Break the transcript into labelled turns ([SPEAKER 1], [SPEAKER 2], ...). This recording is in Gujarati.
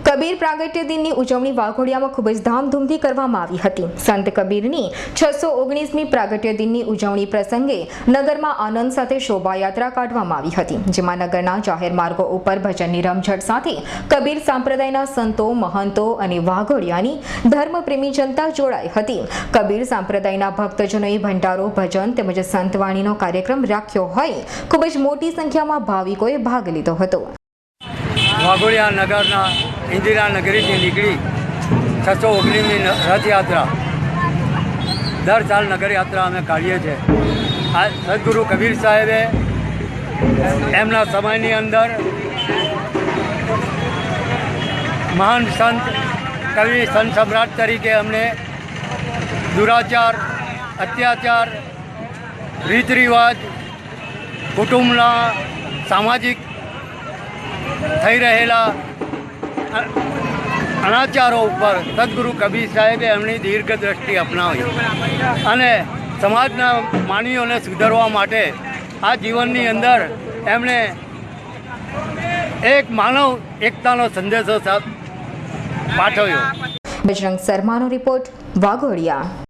[SPEAKER 1] કબીર પ્રાગટ્ય દિનની ઉજવણી વાઘોડિયામાં ખૂબ જ ધામધૂમથી કરવામાં આવી હતી। સંત કબીરની 619મી પ્રાગટ્ય દિનની ઉજવણી પ્રસંગે નગરમાં આનંદ સાથે શોભાયાત્રા કાઢવામાં આવી હતી, જેમાં નગરના જાહેર માર્ગો ઉપર ભજનની રમઝટ સાથે કબીર સંપ્રદાયના સંતો, મહંતો અને વાઘોડિયાની ધર્મપ્રેમી જનતા જોડાઈ હતી। કબીર સંપ્રદાયના ભક્તજનોએ ભંડારો, ભજન તેમજ સંતવાણીનો કાર્યક્રમ રાખ્યો હોય ખૂબ જ મોટી સંખ્યામાં ભાવિકોએ ભાગ લીધો હતો।
[SPEAKER 2] વાઘોડિયા નગરના ઇન્દિરા નગરીથી નીકળી 619મી રથયાત્રા દર સાલ નગરયાત્રા અમે કાઢીએ છીએ। આ સદગુરુ કબીર સાહેબે એમના સમયની અંદર મહાન સંત કવિ સંત સમ્રાટ તરીકે અમને દુરાચાર, અત્યાચાર, રીત રિવાજ, કુટુંબના સામાજિક થઈ રહેલા અનાચારો ઉપર સદગુરુ કબીર સાહેબે એમની દીર્ઘ દ્રષ્ટિ અપનાવી અને સમાજના માનવીઓને સુધારવા માટે આ જીવનની અંદર એમણે એક માનવ એકતાનો સંદેશો પાઠવ્યો।
[SPEAKER 1] બજરંગ શર્માનો રિપોર્ટ, વાઘોડિયા।